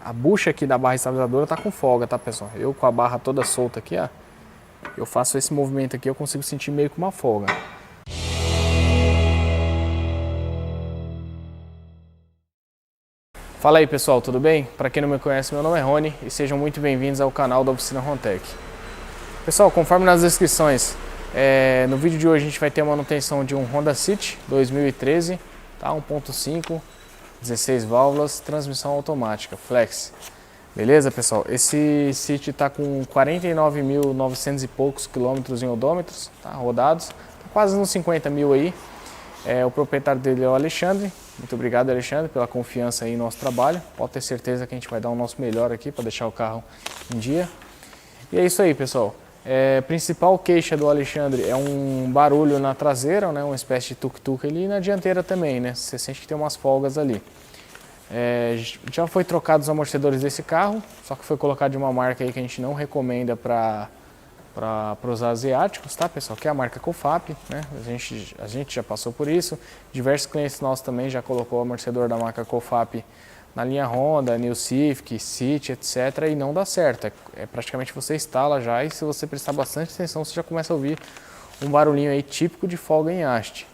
a bucha aqui da barra estabilizadora tá com folga, tá, pessoal? Eu com a barra toda solta aqui, ó, eu faço esse movimento aqui, eu consigo sentir meio que uma folga. Fala aí, pessoal, tudo bem? Para quem não me conhece, meu nome é Rony e sejam muito bem-vindos ao canal da Oficina Rontec. Pessoal, conforme nas descrições, no vídeo de hoje a gente vai ter a manutenção de um Honda City 2013, tá? 1.5, 16 válvulas, transmissão automática, flex. Beleza, pessoal? Esse City está com 49.900 e poucos quilômetros em odômetros, tá? Rodados, tá quase uns 50 mil aí. O proprietário dele é o Alexandre. Muito obrigado, Alexandre, pela confiança aí no nosso trabalho. Pode ter certeza que a gente vai dar o nosso melhor aqui para deixar o carro em dia. E é isso aí, pessoal. Principal queixa do Alexandre é um barulho na traseira, né? Uma espécie de tuk-tuk ali, e na dianteira também, né? Você sente que tem umas folgas ali. Já foi trocado os amortecedores desse carro, só que foi colocado de uma marca aí que a gente não recomenda para os asiáticos, tá, pessoal? Que é a marca Cofap, né? A gente já passou por isso. Diversos clientes nossos também já colocou o amortecedor da marca Cofap na linha Honda, New Civic, City, etc. E não dá certo. Praticamente você instala já e se você prestar bastante atenção, você já começa a ouvir um barulhinho aí típico de folga em haste.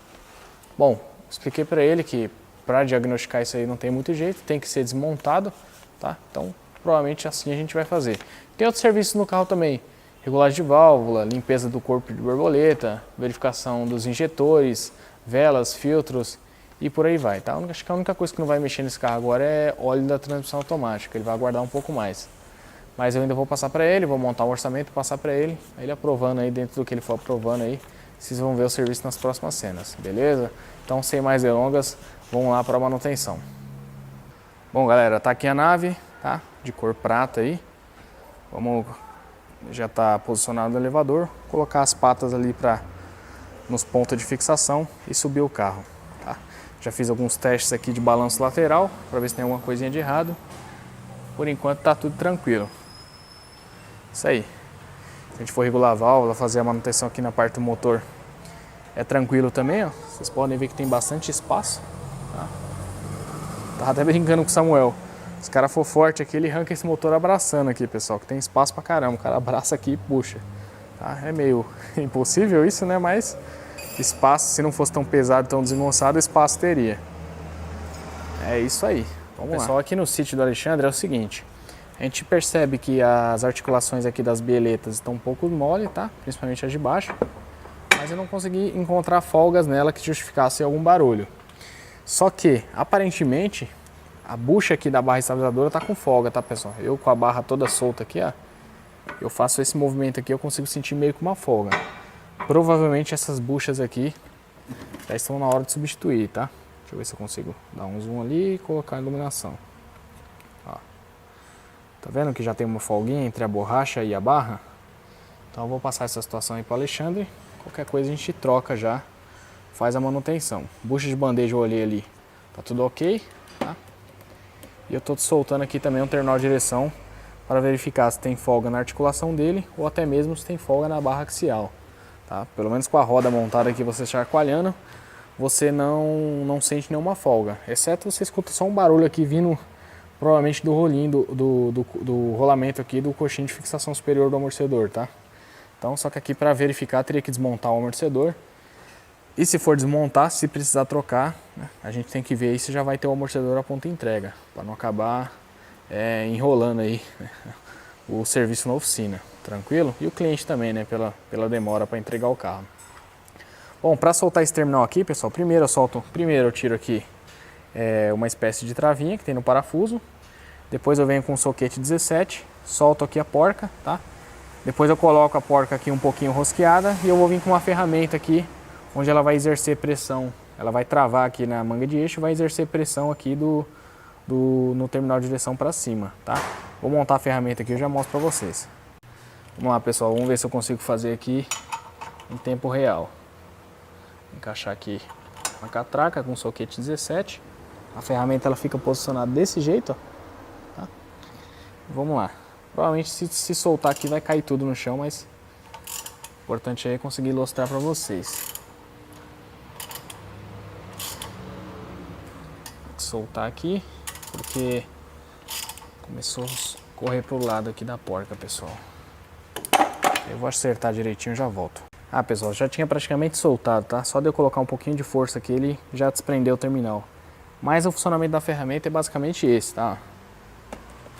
Bom, expliquei para ele que para diagnosticar isso aí não tem muito jeito, tem que ser desmontado, tá? Então, provavelmente assim a gente vai fazer. Tem outros serviços no carro também. Regulagem de válvula, limpeza do corpo de borboleta, verificação dos injetores, velas, filtros e por aí vai, tá? Acho que a única coisa que não vai mexer nesse carro agora é óleo da transmissão automática, ele vai aguardar um pouco mais. Mas eu ainda vou passar para ele, vou montar um orçamento, passar para ele, ele aprovando aí, dentro do que ele for aprovando aí, vocês vão ver o serviço nas próximas cenas, beleza? Então, sem mais delongas, vamos lá para a manutenção. Bom, galera, tá aqui a nave, tá? De cor prata aí. Vamos... Já está posicionado no elevador, colocar as patas ali nos pontos de fixação e subir o carro. Tá? Já fiz alguns testes aqui de balanço lateral para ver se tem alguma coisinha de errado. Por enquanto está tudo tranquilo. Isso aí. Se a gente for regular a válvula, fazer a manutenção aqui na parte do motor, é tranquilo também. Ó. Vocês podem ver que tem bastante espaço. Tá? Tava até brincando com o Samuel. Se o cara for forte aqui, ele arranca esse motor abraçando aqui, pessoal, que tem espaço pra caramba. O cara abraça aqui e puxa. Tá? É meio impossível isso, né? Mas espaço, se não fosse tão pesado, tão desengonçado, espaço teria. É isso aí. Vamos lá. Pessoal, aqui no sítio do Alexandre é o seguinte. A gente percebe que as articulações aqui das bieletas estão um pouco mole, tá? Principalmente as de baixo. Mas eu não consegui encontrar folgas nela que justificassem algum barulho. Só que, aparentemente... A bucha aqui da barra estabilizadora tá com folga, tá, pessoal? Eu com a barra toda solta aqui, ó, eu faço esse movimento aqui, eu consigo sentir meio que uma folga. Provavelmente essas buchas aqui já estão na hora de substituir, tá? Deixa eu ver se eu consigo dar um zoom ali e colocar a iluminação. Ó. Tá vendo que já tem uma folguinha entre a borracha e a barra? Então eu vou passar essa situação aí para o Alexandre. Qualquer coisa a gente troca já, faz a manutenção. Bucha de bandeja eu olhei ali, tá tudo ok, tá? E eu estou soltando aqui também um terminal de direção para verificar se tem folga na articulação dele ou até mesmo se tem folga na barra axial. Tá? Pelo menos com a roda montada aqui, você chacoalhando, você não sente nenhuma folga. Exceto você escuta só um barulho aqui vindo provavelmente do rolinho, do rolamento aqui do coxinho de fixação superior do amortecedor. Tá? Então, só que aqui para verificar teria que desmontar o amortecedor. E se for desmontar, se precisar trocar, né, a gente tem que ver aí se já vai ter o amortecedor à ponta entrega, para não acabar enrolando aí, né, o serviço na oficina, tranquilo? E o cliente também, né, pela demora para entregar o carro. Bom, para soltar esse terminal aqui, pessoal, primeiro eu tiro aqui uma espécie de travinha que tem no parafuso, depois eu venho com um soquete 17, solto aqui a porca, tá? Depois eu coloco a porca aqui um pouquinho rosqueada e eu vou vir com uma ferramenta aqui onde ela vai exercer pressão, ela vai travar aqui na manga de eixo, vai exercer pressão aqui no terminal de direção para cima, tá? Vou montar a ferramenta aqui e eu já mostro para vocês. Vamos lá, pessoal, vamos ver se eu consigo fazer aqui em tempo real. Vou encaixar aqui uma catraca com soquete 17, a ferramenta ela fica posicionada desse jeito, ó, tá? Vamos lá, provavelmente se soltar aqui vai cair tudo no chão, mas o importante é conseguir ilustrar para vocês. Soltar aqui, porque Começou a correr pro lado aqui da porca, pessoal. Eu vou acertar direitinho e já volto. Ah, pessoal, já tinha praticamente soltado, tá? Só de eu colocar um pouquinho de força aqui, ele já desprendeu o terminal. Mas o funcionamento da ferramenta é basicamente esse, tá?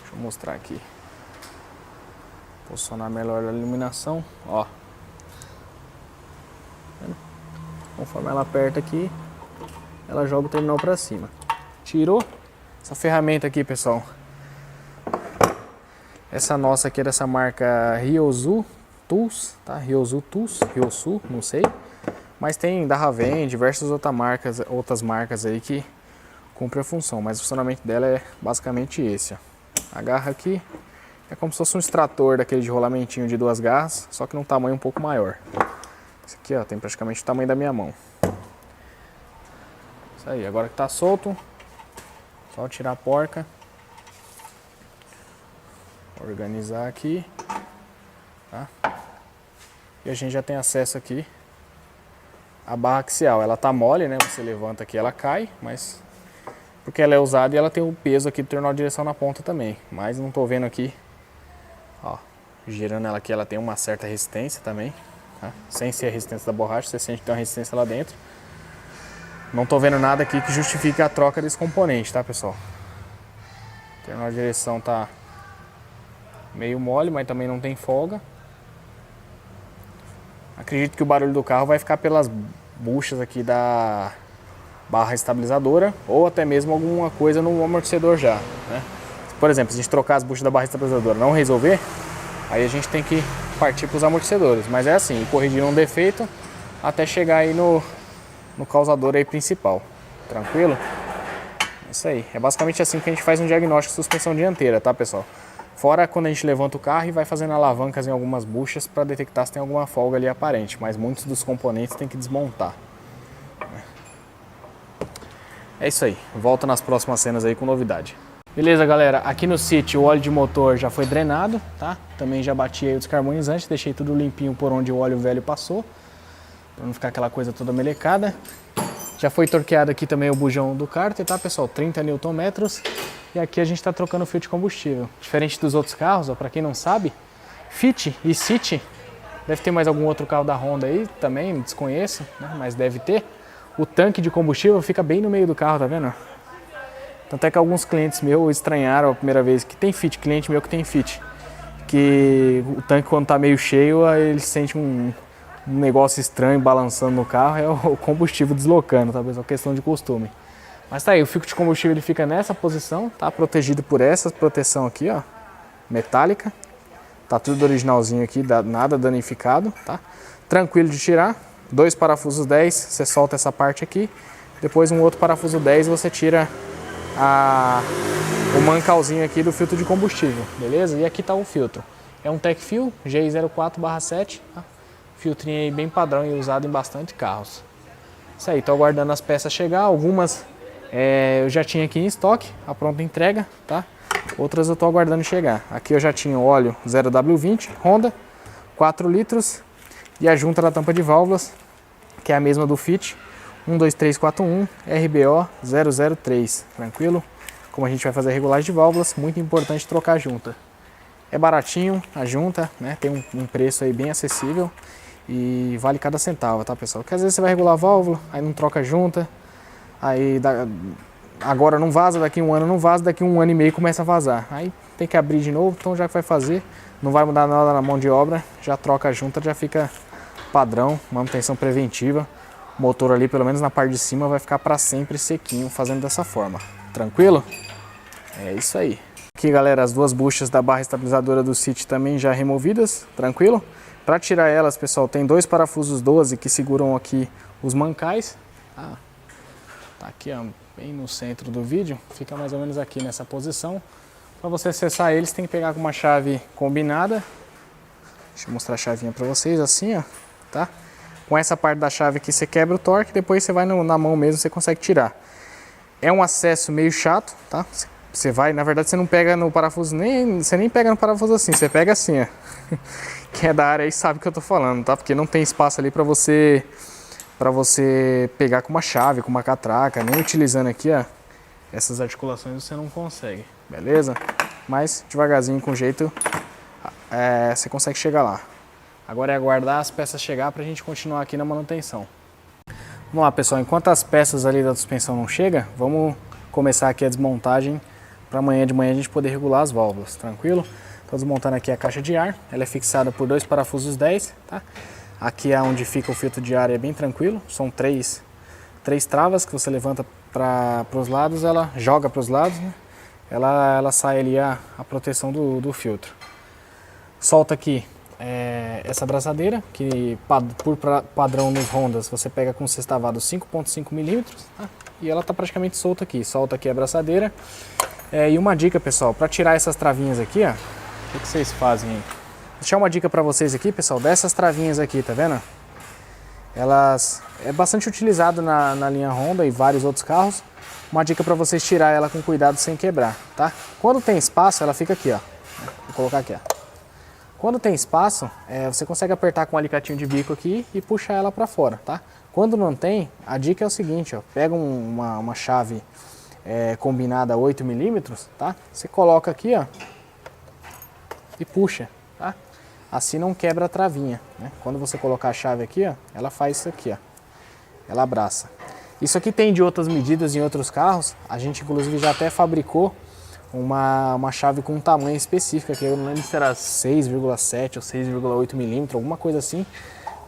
Deixa eu mostrar aqui. Posicionar melhor a iluminação, ó. Conforme ela aperta aqui, ela joga o terminal para cima. Tirou essa ferramenta aqui, pessoal. Essa nossa aqui é dessa marca Ryosu Tools, tá? Ryosu Tools, Ryosu, não sei. Mas tem da Raven, diversas outras marcas aí que cumprem a função. Mas o funcionamento dela é basicamente esse, ó. Agarra aqui, é como se fosse um extrator daquele de rolamentinho de 2 garras, só que num tamanho um pouco maior. Esse aqui, ó, tem praticamente o tamanho da minha mão. Isso aí, agora que tá solto, só tirar a porca. Organizar aqui, tá? E a gente já tem acesso aqui à barra axial. Ela tá mole, né? Você levanta aqui, ela cai, mas porque ela é usada e ela tem o peso aqui do terminal de direção na ponta também. Mas não tô vendo aqui, ó, girando ela aqui, ela tem uma certa resistência também, tá? Sem ser a resistência da borracha, você sente que tem uma resistência lá dentro. Não tô vendo nada aqui que justifique a troca desse componente, tá, pessoal? O terminal de direção tá meio mole, mas também não tem folga. Acredito que o barulho do carro vai ficar pelas buchas aqui da barra estabilizadora ou até mesmo alguma coisa no amortecedor já, né? Por exemplo, se a gente trocar as buchas da barra estabilizadora e não resolver, aí a gente tem que partir para os amortecedores. Mas é assim, corrigir um defeito até chegar aí no causador aí principal. Tranquilo? É isso aí. É basicamente assim que a gente faz um diagnóstico de suspensão dianteira, tá, pessoal? Fora quando a gente levanta o carro e vai fazendo alavancas em algumas buchas para detectar se tem alguma folga ali aparente, mas muitos dos componentes tem que desmontar. É isso aí, volto nas próximas cenas aí com novidade. Beleza, galera, aqui no City o óleo de motor já foi drenado, tá? Também já bati aí o descarbonizante, deixei tudo limpinho por onde o óleo velho passou, para não ficar aquela coisa toda melecada. Já foi torqueado aqui também o bujão do cárter, tá, pessoal? 30 Nm. E aqui a gente está trocando o fio de combustível. Diferente dos outros carros, ó, para quem não sabe, Fit e City, deve ter mais algum outro carro da Honda aí também, desconheço, né? Mas deve ter. O tanque de combustível fica bem no meio do carro, tá vendo? Tanto é que alguns clientes meus estranharam a primeira vez que tem Fit, cliente meu que tem Fit, que o tanque quando tá meio cheio, aí ele sente um negócio estranho balançando no carro, é o combustível deslocando, tá, pessoal? Questão de costume. Mas tá aí, o fio de combustível ele fica nessa posição, tá protegido por essa proteção aqui, ó, metálica. Tá tudo originalzinho aqui, nada danificado, tá? Tranquilo de tirar. 2 parafusos 10, você solta essa parte aqui. Depois um outro parafuso 10 você tira o mancalzinho aqui do filtro de combustível, beleza? E aqui tá o filtro. É um Tecfil GI04/7, tá? Filtrinho aí bem padrão e usado em bastante carros. Isso aí, tô aguardando as peças chegar, algumas eu já tinha aqui em estoque, a pronta entrega, tá? Outras eu tô aguardando chegar. Aqui eu já tinha o óleo 0W20 Honda, 4 litros, e a junta da tampa de válvulas, que é a mesma do Fit, 12341 RBO 003, tranquilo? Como a gente vai fazer a regulagem de válvulas, muito importante trocar a junta. É baratinho a junta, né? Tem um preço aí bem acessível e vale cada centavo, tá, pessoal? Porque às vezes você vai regular a válvula, aí não troca a junta, aí agora não vaza, daqui um ano não vaza, daqui um ano e meio começa a vazar. Aí tem que abrir de novo, então já que vai fazer, não vai mudar nada na mão de obra, já troca a junta, já fica padrão, manutenção preventiva. O motor ali, pelo menos na parte de cima, vai ficar para sempre sequinho, fazendo dessa forma. Tranquilo? É isso aí. Aqui, galera, as 2 buchas da barra estabilizadora do City também já removidas, tranquilo? Para tirar elas, pessoal, tem 2 parafusos 12 que seguram aqui os mancais. Tá aqui, ó, bem no centro do vídeo, fica mais ou menos aqui nessa posição. Para você acessar eles, tem que pegar com uma chave combinada. Deixa eu mostrar a chavinha para vocês, assim, ó, tá? Com essa parte da chave aqui você quebra o torque, depois você vai na mão mesmo, você consegue tirar. É um acesso meio chato, tá? Você vai, na verdade você não pega no parafuso, você nem pega no parafuso assim, você pega assim, ó. Quem é da área aí sabe o que eu tô falando, tá? Porque não tem espaço ali para você pegar com uma chave, com uma catraca, nem utilizando aqui, ó, essas articulações você não consegue, beleza? mas devagarzinho, com jeito, você consegue chegar lá. Agora é aguardar as peças chegar para a gente continuar aqui na manutenção. Vamos lá, pessoal, enquanto as peças ali da suspensão não chegam, vamos começar aqui a desmontagem para amanhã de manhã a gente poder regular as válvulas, tranquilo? Estou desmontando aqui a caixa de ar, ela é fixada por 2 parafusos 10, tá? Aqui é onde fica o filtro de ar, é bem tranquilo, são três travas que você levanta para os lados, ela joga para os lados, né? Ela sai ali a proteção do filtro. Solta aqui essa abraçadeira, que por padrão nos Hondas você pega com sextavado 5.5 mm, tá? E ela está praticamente solta aqui. Solta aqui a abraçadeira. E uma dica, pessoal, para tirar essas travinhas aqui, ó, o que vocês fazem aí? Vou deixar uma dica para vocês aqui, pessoal, dessas travinhas aqui, tá vendo? Elas é bastante utilizado na linha Honda e vários outros carros. Uma dica para vocês tirar ela com cuidado sem quebrar, tá? Quando tem espaço, ela fica aqui, ó. Vou colocar aqui, ó. Quando tem espaço, você consegue apertar com um alicatinho de bico aqui e puxar ela para fora, tá? Quando não tem, a dica é o seguinte, ó. Pega uma chave combinada 8 mm, tá? Você coloca aqui, ó, e puxa, tá? Assim não quebra a travinha, né? Quando você colocar a chave aqui, ó, ela faz isso aqui, ó. Ela abraça. Isso aqui tem de outras medidas em outros carros. A gente inclusive já até fabricou uma chave com um tamanho específico aqui. Eu não lembro se era 6,7 ou 6,8 mm, alguma coisa assim,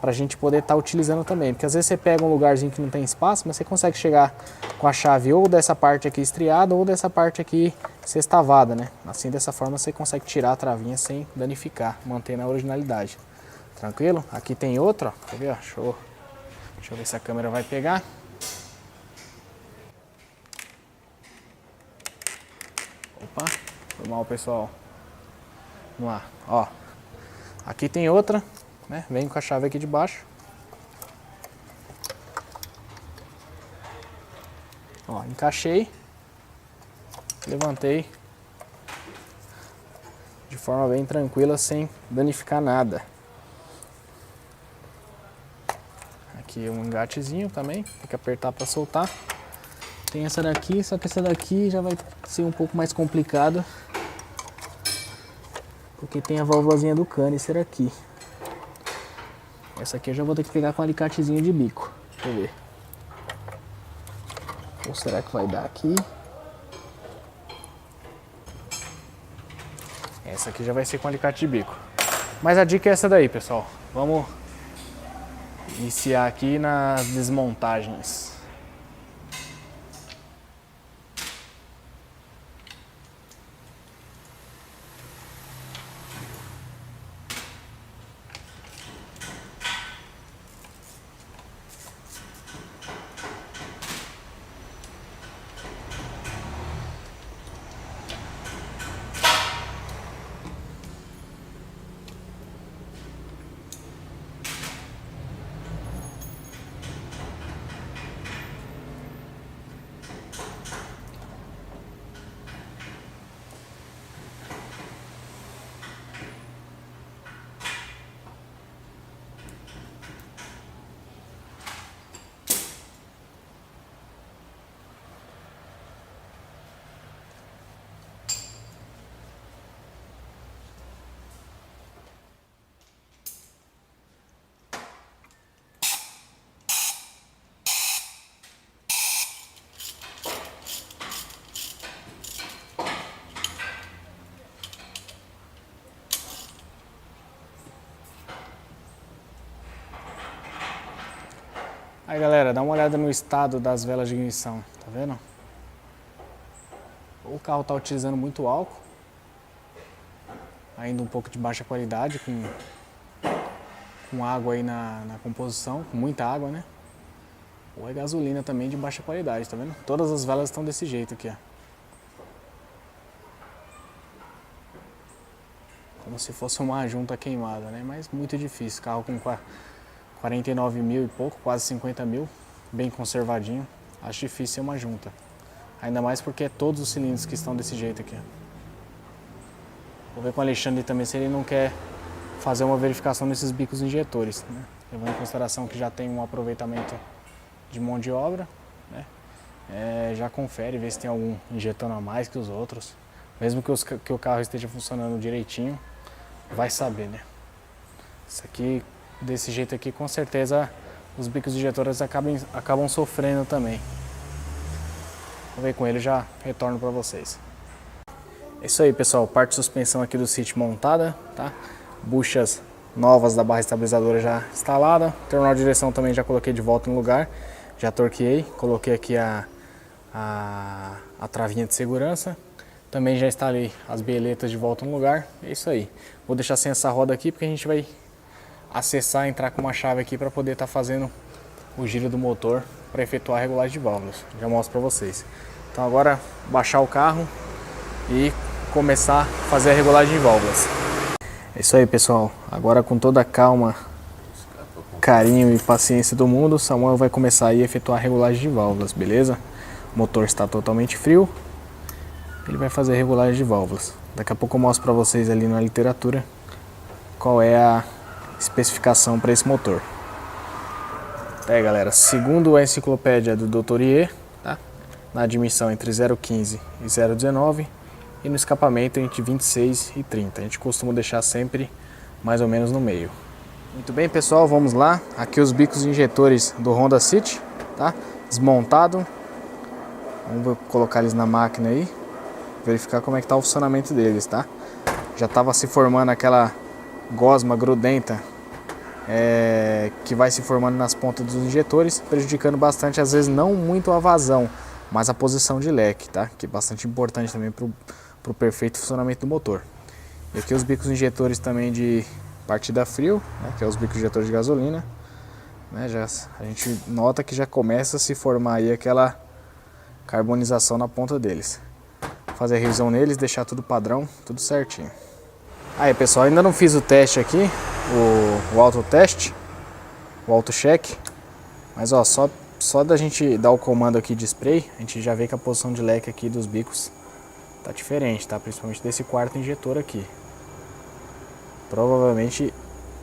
pra gente poder estar utilizando também. Porque às vezes você pega um lugarzinho que não tem espaço, mas você consegue chegar com a chave ou dessa parte aqui estriada ou dessa parte aqui sextavada, né? Assim, dessa forma você consegue tirar a travinha sem danificar, mantendo a originalidade. Tranquilo? Aqui tem outra, ó. Quer ver? Ó? Deixa eu ver se a câmera vai pegar. Opa, foi mal, pessoal. Vamos lá, ó. Aqui tem outra, né? Vem com a chave aqui de baixo. Ó, encaixei. Levantei. De forma bem tranquila, sem danificar nada. Aqui um engatezinho também, tem que apertar para soltar. Tem essa daqui, só que essa daqui já vai ser um pouco mais complicada, porque tem a válvulazinha do canister aqui. Essa aqui eu já vou ter que pegar com um alicatezinho de bico. Deixa eu ver. Ou será que vai dar aqui? Essa aqui já vai ser com alicate de bico. Mas a dica é essa daí, pessoal. Vamos iniciar aqui nas desmontagens. Aí, galera, dá uma olhada no estado das velas de ignição, tá vendo? O carro está utilizando muito álcool, ainda um pouco de baixa qualidade, com água aí na composição, com muita água, né? Ou é gasolina também de baixa qualidade, tá vendo? Todas as velas estão desse jeito aqui, ó. Como se fosse uma junta queimada, né? Mas muito difícil, carro com 49 mil e pouco, quase 50 mil, bem conservadinho. Acho difícil ser uma junta. Ainda mais porque é todos os cilindros que estão desse jeito aqui. Vou ver com o Alexandre também se ele não quer fazer uma verificação nesses bicos injetores, né? Levando em consideração que já tem um aproveitamento de mão de obra, né? Já confere, vê se tem algum injetando a mais que os outros. Mesmo que o carro esteja funcionando direitinho, vai saber, né? Isso aqui, desse jeito aqui, com certeza os bicos injetores acabam sofrendo também. Vou ver com ele, já retorno para vocês. É isso aí, pessoal, parte de suspensão aqui do City montada, tá? Buchas novas da barra estabilizadora já instalada. Terminal de direção também já coloquei de volta no lugar. Já torqueei, coloquei aqui a travinha de segurança. Também já instalei as bieletas de volta no lugar. É isso aí. Vou deixar sem essa roda aqui porque a gente vai acessar, entrar com uma chave aqui para poder estar fazendo o giro do motor para efetuar a regulagem de válvulas. Já mostro para vocês. Então agora baixar o carro e começar a fazer a regulagem de válvulas. É isso aí, pessoal. Agora com toda a calma, carinho e paciência do mundo, o Samuel vai começar a efetuar a regulagem de válvulas, beleza? O motor está totalmente frio. Ele vai fazer a regulagem de válvulas. Daqui a pouco eu mostro para vocês ali na literatura qual é a especificação para esse motor. Tá aí, galera, segundo a enciclopédia do Dr. Iê, tá? Na admissão entre 0,15 e 0,19 e no escapamento entre 26 e 30. A gente costuma deixar sempre mais ou menos no meio. Muito bem, pessoal, vamos lá. Aqui os bicos injetores do Honda City, tá? Desmontado. Vamos colocar eles na máquina aí, verificar como é que tá o funcionamento deles, tá? Já estava se formando aquela gosma grudenta que vai se formando nas pontas dos injetores, prejudicando bastante, às vezes não muito a vazão, mas a posição de leque, tá? Que é bastante importante também para o perfeito funcionamento do motor. E aqui os bicos injetores também de partida frio, né? Que é os bicos injetores de gasolina, né? A gente nota que já começa a se formar aí aquela carbonização na ponta deles. Fazer a revisão neles, deixar tudo padrão, tudo certinho. Aí, pessoal, ainda não fiz o teste aqui, o autoteste, o auto-check, mas ó, só da gente dar o comando aqui de spray, a gente já vê que a posição de leque aqui dos bicos tá diferente, tá? Principalmente desse quarto injetor aqui. Provavelmente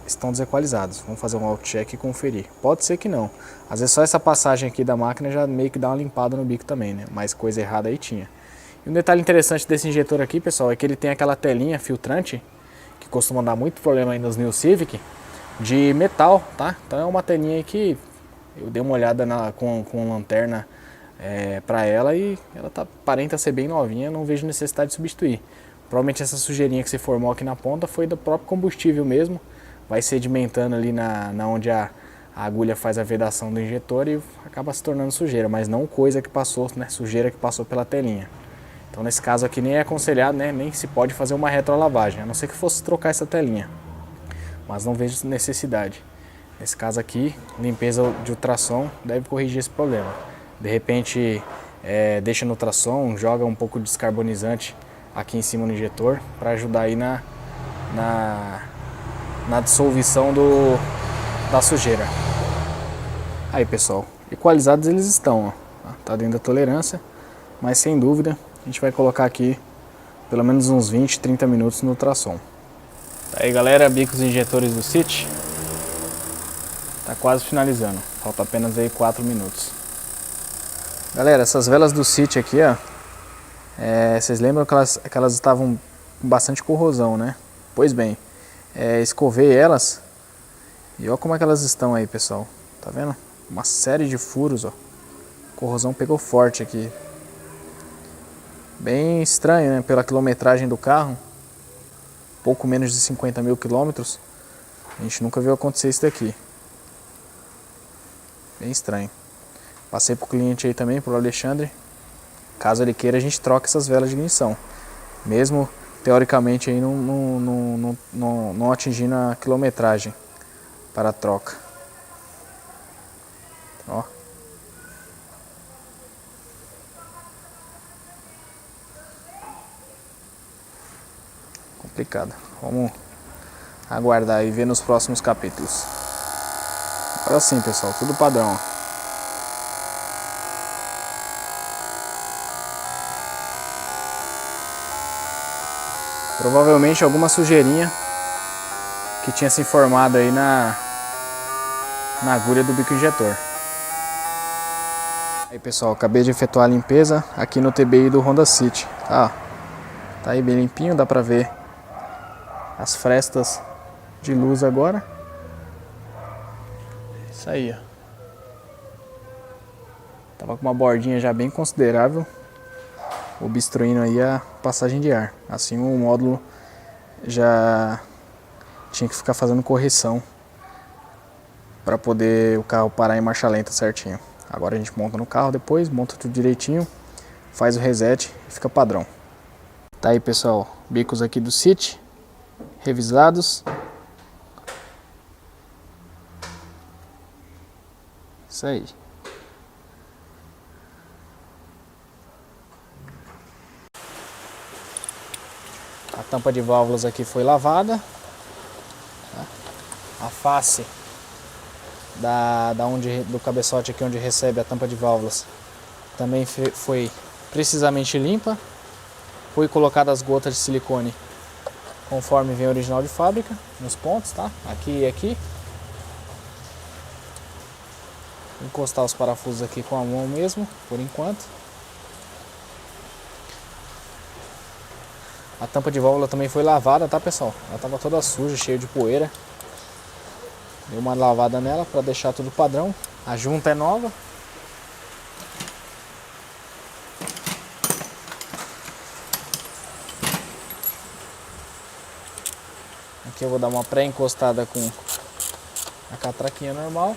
estão desequalizados. Vamos fazer um auto-check e conferir. Pode ser que não. Às vezes só essa passagem aqui da máquina já meio que dá uma limpada no bico também, né? Mas coisa errada aí tinha. E um detalhe interessante desse injetor aqui, pessoal, é que ele tem aquela telinha filtrante, que costuma dar muito problema aí nos New Civic, de metal, tá? Então é uma telinha aí que eu dei uma olhada com lanterna para ela e ela aparenta ser bem novinha, não vejo necessidade de substituir. Provavelmente essa sujeirinha que se formou aqui na ponta foi do próprio combustível mesmo, vai sedimentando ali na onde a agulha faz a vedação do injetor e acaba se tornando sujeira, mas não coisa que passou, né, sujeira que passou pela telinha. Então nesse caso aqui nem é aconselhado, né, nem se pode fazer uma retrolavagem, a não ser que fosse trocar essa telinha, mas não vejo necessidade. Nesse caso aqui, limpeza de ultrassom deve corrigir esse problema. De repente deixa no ultrassom, joga um pouco de descarbonizante aqui em cima no injetor para ajudar aí na dissolução da sujeira. Aí, pessoal, equalizados eles estão, ó, tá dentro da tolerância, mas sem dúvida a gente vai colocar aqui pelo menos uns 20, 30 minutos no ultrassom. Tá aí, galera, bicos injetores do City. Tá quase finalizando, falta apenas aí 4 minutos. Galera, essas velas do City aqui, ó, vocês lembram que elas estavam com bastante corrosão, né? Pois bem, escovei elas e olha como é que elas estão aí, pessoal. Tá vendo? Uma série de furos, ó. A corrosão pegou forte aqui. Bem estranho, né? Pela quilometragem do carro, pouco menos de 50 mil quilômetros, a gente nunca viu acontecer isso daqui. Bem estranho. Passei pro cliente aí também, pro Alexandre. Caso ele queira, a gente troca essas velas de ignição. Mesmo teoricamente aí não atingindo a quilometragem para a troca. Ó. Complicado. Vamos aguardar e ver nos próximos capítulos. Agora sim, pessoal, tudo padrão. Provavelmente alguma sujeirinha que tinha se formado aí na agulha do bico injetor. Aí, pessoal, acabei de efetuar a limpeza aqui no TBI do Honda City, tá? Tá aí bem limpinho, dá pra ver as frestas de luz agora. Isso aí, ó. Tava com uma bordinha já bem considerável, obstruindo aí a passagem de ar. Assim o módulo já tinha que ficar fazendo correção para poder o carro parar em marcha lenta certinho. Agora a gente monta no carro depois, monta tudo direitinho, faz o reset e fica padrão. Tá aí, pessoal, bicos aqui do City, revisados. Isso aí. A tampa de válvulas aqui foi lavada. A face do cabeçote aqui onde recebe a tampa de válvulas também foi precisamente limpa. Foi colocada as gotas de silicone conforme vem original de fábrica nos pontos, tá? Aqui e aqui. Vou encostar os parafusos aqui com a mão mesmo, por enquanto. A tampa de válvula também foi lavada, tá, pessoal? Ela estava toda suja, cheia de poeira. Dei uma lavada nela para deixar tudo padrão. A junta é nova. Aqui eu vou dar uma pré-encostada com a catraquinha normal.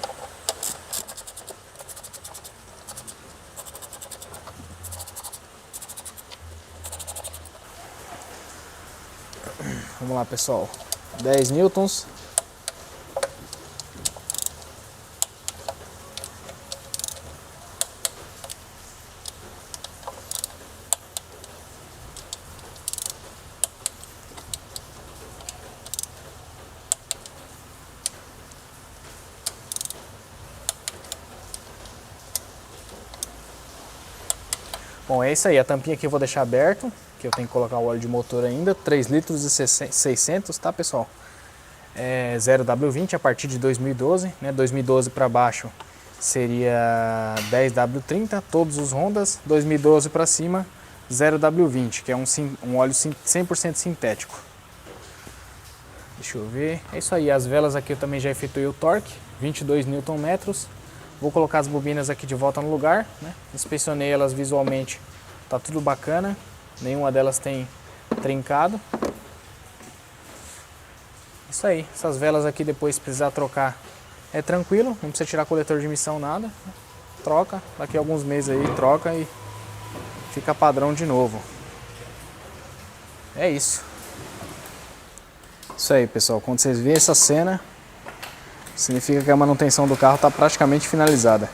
Vamos lá, pessoal. 10 newtons. Bom, é isso aí. A tampinha aqui eu vou deixar aberto, que eu tenho que colocar o óleo de motor ainda. 3 litros e 600, tá, pessoal? É 0W20 a partir de 2012, né? 2012 para baixo seria 10W30, todos os Hondas. 2012 para cima, 0W20, que é um óleo 100% sintético. Deixa eu ver. É isso aí. As velas aqui eu também já efetuei o torque, 22 Nm. Vou colocar as bobinas aqui de volta no lugar, né? Inspecionei elas visualmente, tá tudo bacana, nenhuma delas tem trincado. Isso aí, essas velas aqui depois se precisar trocar é tranquilo, não precisa tirar coletor de emissão, nada. Troca, daqui a alguns meses aí troca e fica padrão de novo. É isso. Isso aí, pessoal, quando vocês verem essa cena, significa que a manutenção do carro está praticamente finalizada.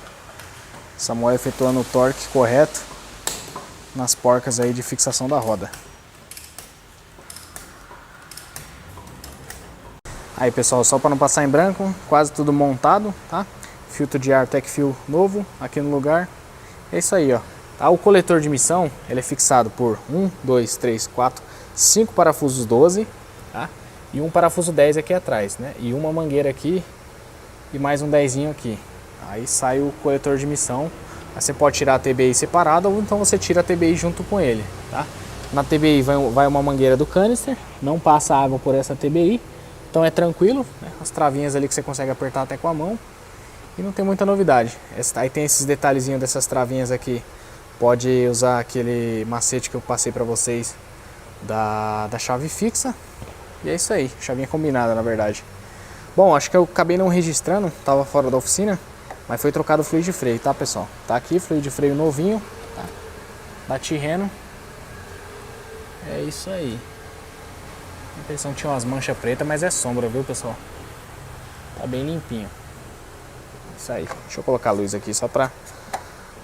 Samuel efetuando o torque correto nas porcas aí de fixação da roda. Aí, pessoal, só para não passar em branco, quase tudo montado, tá? Filtro de ar Tecfil novo aqui no lugar. É isso aí, ó. Tá? O coletor de emissão, ele é fixado por 1, 2, 3, 4, 5 parafusos 12, tá? E um parafuso 10 aqui atrás, né? E uma mangueira aqui e mais um 10zinho aqui. Aí sai o coletor de emissão. Aí você pode tirar a TBI separada ou então você tira a TBI junto com ele, tá? Na TBI vai uma mangueira do canister, não passa água por essa TBI, então é tranquilo, né? As travinhas ali que você consegue apertar até com a mão e não tem muita novidade. Aí tem esses detalhezinhos dessas travinhas aqui, pode usar aquele macete que eu passei para vocês da chave fixa. E é isso aí, chavinha combinada na verdade. Bom, acho que eu acabei não registrando, tava fora da oficina, mas foi trocado o fluido de freio, tá, pessoal? Tá aqui, fluido de freio novinho, tá? Da Tirreno. É isso aí. A impressão que tinha umas manchas pretas, mas é sombra, viu, pessoal? Tá bem limpinho. Isso aí. Deixa eu colocar a luz aqui só pra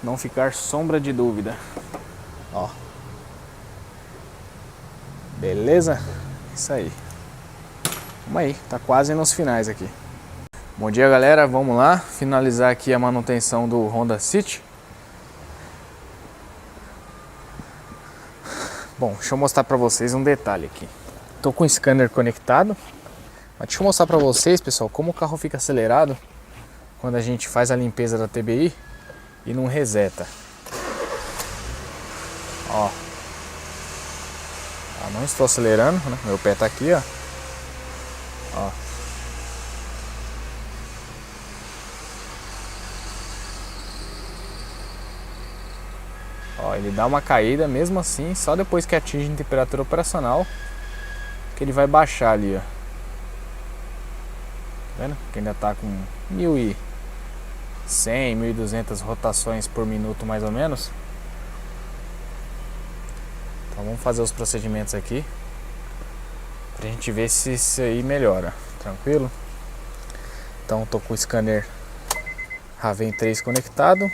não ficar sombra de dúvida. Ó. Beleza? Isso aí. Vamos aí, tá quase nos finais aqui. Bom dia, galera, vamos lá finalizar aqui a manutenção do Honda City. Bom, deixa eu mostrar pra vocês um detalhe aqui. Tô com o scanner conectado, mas deixa eu mostrar pra vocês, pessoal, como o carro fica acelerado quando a gente faz a limpeza da TBI e não reseta. Ó. Tá, não estou acelerando, né? Meu pé tá aqui, ó. Ó. Ó, ele dá uma caída mesmo assim, só depois que atinge a temperatura operacional que ele vai baixar ali, ó. Tá vendo? Que ainda tá com 1100, 1200 rotações por minuto mais ou menos. Então vamos fazer os procedimentos aqui pra gente ver se isso aí melhora. Tranquilo? Então tô com o scanner Raven 3 conectado.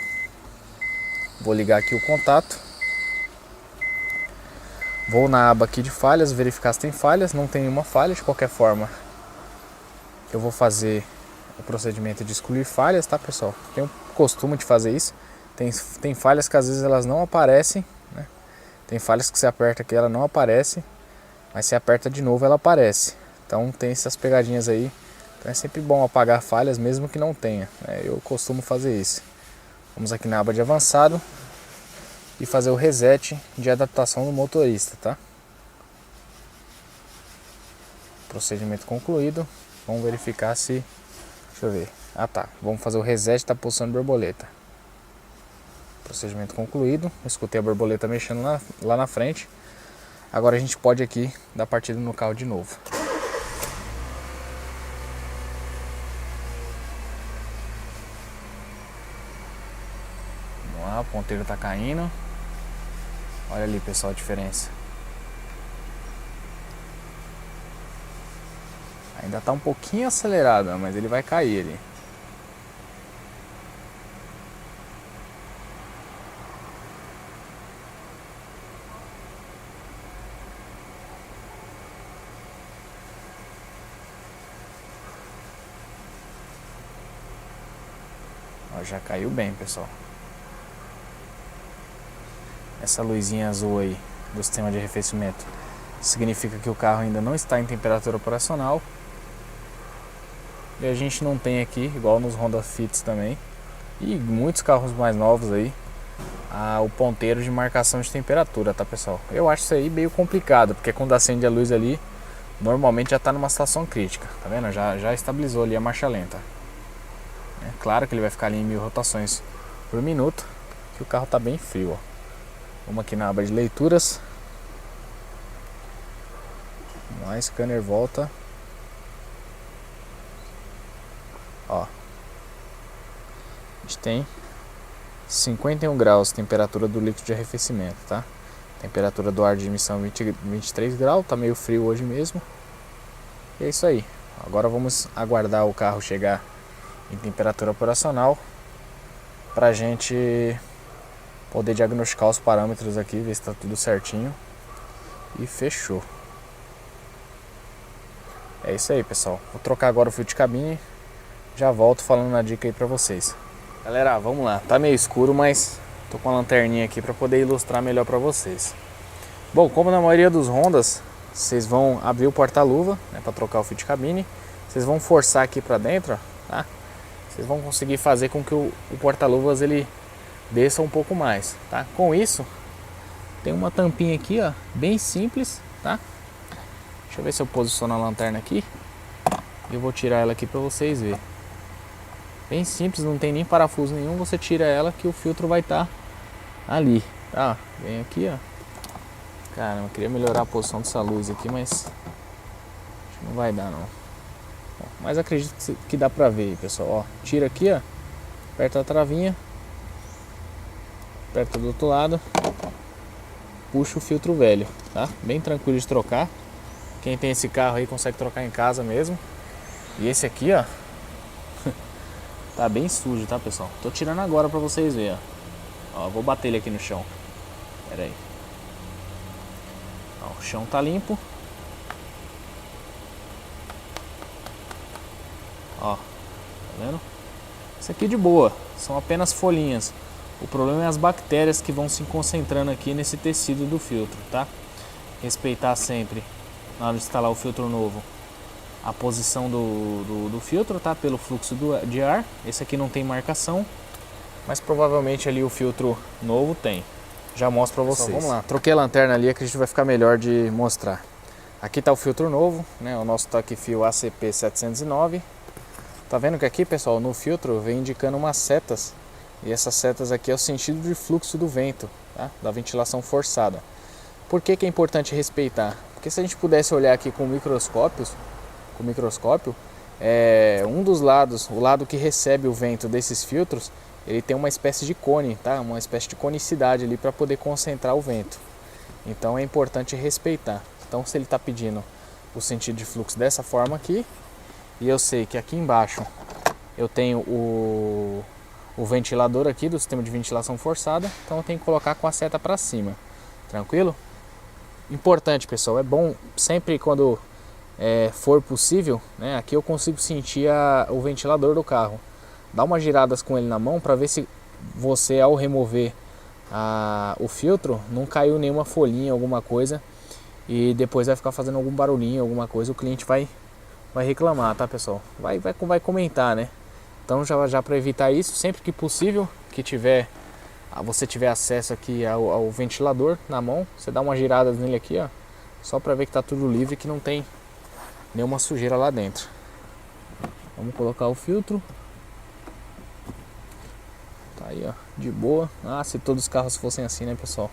Vou ligar aqui o contato. Vou na aba aqui de falhas, verificar se tem falhas. Não tem nenhuma falha, de qualquer forma. Eu vou fazer o procedimento de excluir falhas, tá, pessoal? Tenho costume de fazer isso. Tem falhas que às vezes elas não aparecem, né? Tem falhas que você aperta aqui ela não aparece, mas se aperta de novo ela aparece. Então tem essas pegadinhas aí. Então é sempre bom apagar falhas mesmo que não tenha, né? Eu costumo fazer isso. Vamos aqui na aba de avançado e fazer o reset de adaptação do motorista, tá? Procedimento concluído. Vamos verificar se... Deixa eu ver. Ah tá, vamos fazer o reset da posição de borboleta. Procedimento concluído. Escutei a borboleta mexendo lá na frente. Agora a gente pode aqui dar partida no carro de novo. Vamos lá, o ponteiro tá caindo. Olha ali, pessoal, a diferença. Ainda tá um pouquinho acelerado, mas ele vai cair ali. Ó, já caiu bem, pessoal. Essa luzinha azul aí do sistema de arrefecimento significa que o carro ainda não está em temperatura operacional. E a gente não tem aqui, igual nos Honda Fits também, e muitos carros mais novos aí, o ponteiro de marcação de temperatura, tá, pessoal? Eu acho isso aí meio complicado, porque quando acende a luz ali, normalmente já está numa situação crítica, tá vendo? Já estabilizou ali a marcha lenta. É claro que ele vai ficar ali em 1000 rotações por minuto, que o carro está bem frio, ó. Vamos aqui na aba de leituras. Vamos lá, scanner volta. Ó, a gente tem 51 graus temperatura do líquido de arrefecimento, tá? Temperatura do ar de emissão 23 graus, tá meio frio hoje mesmo. E é isso aí. Agora vamos aguardar o carro chegar em temperatura operacional pra gente poder diagnosticar os parâmetros aqui, ver se tá tudo certinho. E fechou. É isso aí, pessoal. Vou trocar agora o filtro de cabine. Já volto falando na dica aí pra vocês. Galera, vamos lá. Tá meio escuro, mas tô com a lanterninha aqui pra poder ilustrar melhor pra vocês. Bom, como na maioria dos Hondas, vocês vão abrir o porta-luva, né, pra trocar o filtro de cabine. Vocês vão forçar aqui pra dentro, ó, tá? Vocês vão conseguir fazer com que o porta-luvas ele desça um pouco mais, tá? Com isso, tem uma tampinha aqui, ó, bem simples, tá? Deixa eu ver se eu posiciono a lanterna aqui. Eu vou tirar ela aqui pra vocês verem. Bem simples, não tem nem parafuso nenhum. Você tira ela que o filtro vai estar ali, tá? Vem aqui, ó. Caramba, eu queria melhorar a posição dessa luz aqui, mas acho que não vai dar, não. Bom, mas acredito que dá pra ver aí, pessoal. Ó, tira aqui, ó. Aperta a travinha. Aperta do outro lado. Puxa o filtro velho, tá? Bem tranquilo de trocar. Quem tem esse carro aí consegue trocar em casa mesmo. E esse aqui, ó, tá bem sujo, tá, pessoal? Tô tirando agora pra vocês verem, ó. Ó, vou bater ele aqui no chão. Pera aí. Ó, o chão tá limpo. Ó, tá vendo? Isso aqui de boa, são apenas folhinhas. O problema é as bactérias que vão se concentrando aqui nesse tecido do filtro, tá? Respeitar sempre, na hora de instalar o filtro novo, a posição do filtro, tá? Pelo fluxo de ar. Esse aqui não tem marcação, mas provavelmente ali o filtro novo tem. já mostro para vocês. Vamos lá, troquei a lanterna ali, que a gente vai ficar melhor de mostrar. Aqui está o filtro novo, né? O nosso Tacfil ACP 709. Tá vendo que aqui, pessoal, no filtro vem indicando umas setas. E essas setas aqui é o sentido de fluxo do vento, tá? Da ventilação forçada. Por que que é importante respeitar? Porque se a gente pudesse olhar aqui com microscópio, um dos lados, o lado que recebe o vento desses filtros, ele tem uma espécie de cone, tá? Uma espécie de conicidade ali para poder concentrar o vento. Então é importante respeitar. Então se ele está pedindo o sentido de fluxo dessa forma aqui, e eu sei que aqui embaixo eu tenho o ventilador aqui do sistema de ventilação forçada, então eu tenho que colocar com a seta para cima, tranquilo? Importante, pessoal, é bom sempre quando for possível, né, aqui eu consigo sentir o ventilador do carro. Dá umas giradas com ele na mão para ver se você, ao remover o filtro, não caiu nenhuma folhinha, alguma coisa, e depois vai ficar fazendo algum barulhinho, alguma coisa, o cliente vai reclamar, tá, pessoal? Vai comentar, né? Então já para evitar isso, sempre que possível, que você tiver acesso aqui ao ventilador na mão, você dá uma girada nele aqui, ó, só para ver que tá tudo livre, que não tem nenhuma sujeira lá dentro. Vamos colocar o filtro. Tá aí, ó, de boa. Ah, se todos os carros fossem assim, né, pessoal?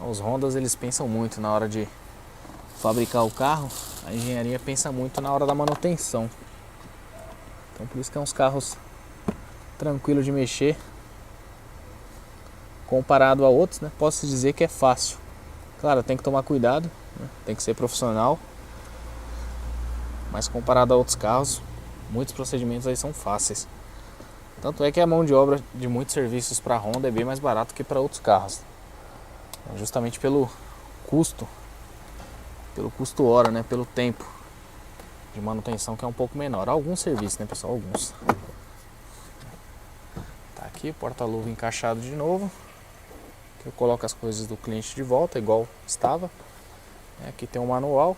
Os Hondas, eles pensam muito na hora de fabricar o carro. A engenharia pensa muito na hora da manutenção. Então por isso que é uns carros tranquilos de mexer. Comparado a outros, né, posso dizer que é fácil. Claro, tem que tomar cuidado, né, tem que ser profissional. Mas comparado a outros carros, muitos procedimentos aí são fáceis. Tanto é que a mão de obra de muitos serviços para a Honda é bem mais barato que para outros carros. Justamente pelo custo hora, né, pelo tempo de manutenção, que é um pouco menor. Alguns serviços, né, pessoal, alguns. Tá aqui, porta-luva encaixado de novo. Aqui eu coloco as coisas do cliente de volta, igual estava. Aqui tem um manual.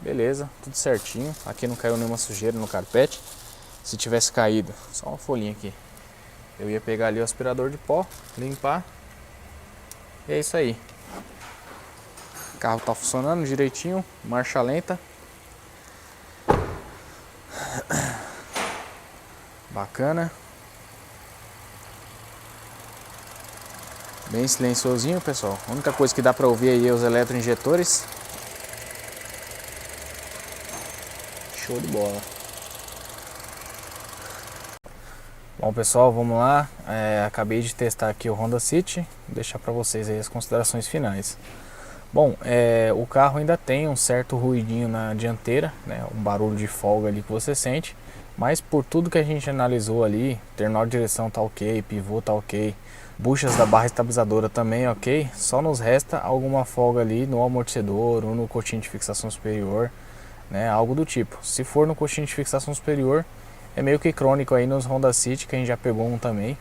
Beleza, tudo certinho. Aqui não caiu nenhuma sujeira no carpete. Se tivesse caído, só uma folhinha aqui, eu ia pegar ali o aspirador de pó, limpar. E é isso aí. O carro tá funcionando direitinho, marcha lenta. Bacana. Bem silenciosinho, pessoal. A única coisa que dá para ouvir aí é os eletroinjetores. Show de bola. Bom, pessoal, vamos lá. Acabei de testar aqui o Honda City. Vou deixar para vocês aí as considerações finais. Bom, o carro ainda tem um certo ruidinho na dianteira, né? Um barulho de folga ali que você sente. Mas por tudo que a gente analisou ali, terminal de direção tá ok, pivô tá ok, buchas da barra estabilizadora também ok. Só nos resta alguma folga ali no amortecedor ou no coxinho de fixação superior, né? Algo do tipo. Se for no coxinho de fixação superior, é meio que crônico aí nos Honda City, que a gente já pegou um também,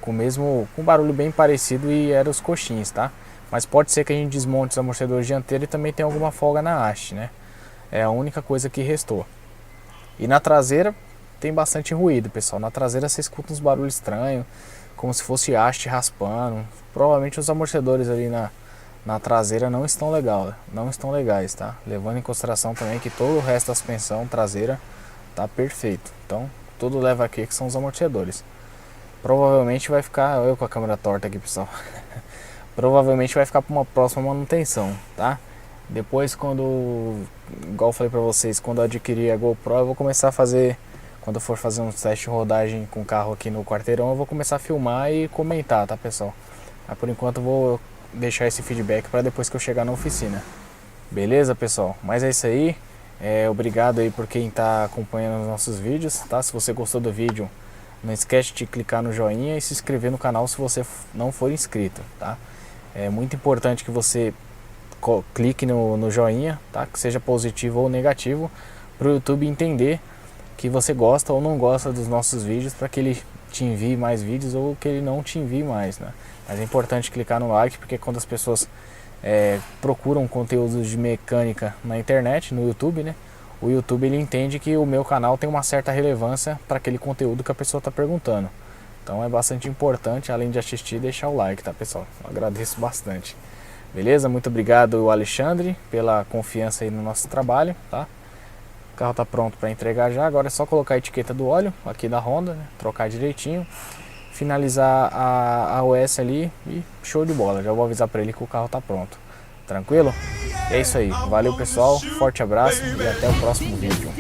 com barulho bem parecido, e era os coxins, tá? Mas pode ser que a gente desmonte os amortecedores dianteiros e também tem alguma folga na haste, né? É a única coisa que restou. E na traseira tem bastante ruído, pessoal. Na traseira você escuta uns barulhos estranhos, como se fosse haste raspando. Provavelmente os amortecedores ali na traseira não estão legais, tá? Levando em consideração também que todo o resto da suspensão traseira tá perfeito. Então tudo leva aqui que são os amortecedores. Provavelmente vai ficar, eu com a câmera torta aqui, pessoal. Provavelmente vai ficar para uma próxima manutenção, tá? Depois, igual eu falei para vocês, quando eu adquirir a GoPro, eu vou começar a fazer, quando eu for fazer um teste de rodagem com o carro aqui no quarteirão, eu vou começar a filmar e comentar, tá, pessoal? Mas por enquanto eu vou deixar esse feedback para depois que eu chegar na oficina. Beleza, pessoal? Mas é isso aí. Obrigado aí por quem está acompanhando os nossos vídeos, tá? Se você gostou do vídeo, não esquece de clicar no joinha e se inscrever no canal se você não for inscrito, tá? É muito importante que você clique no joinha, tá? Que seja positivo ou negativo, para o YouTube entender que você gosta ou não gosta dos nossos vídeos, para que ele te envie mais vídeos ou que ele não te envie mais, né? Mas é importante clicar no like, porque quando as pessoas procuram conteúdos de mecânica na internet, no YouTube, né? o YouTube ele entende que o meu canal tem uma certa relevância para aquele conteúdo que a pessoa está perguntando. Então é bastante importante, além de assistir, deixar o like, tá, pessoal? Eu agradeço bastante. Beleza? Muito obrigado, Alexandre, pela confiança aí no nosso trabalho, tá? O carro tá pronto para entregar já, agora é só colocar a etiqueta do óleo aqui da Honda, né? Trocar direitinho, finalizar a AOS ali e show de bola. Já vou avisar para ele que o carro tá pronto. Tranquilo? É isso aí. Valeu, pessoal. Forte abraço e até o próximo vídeo.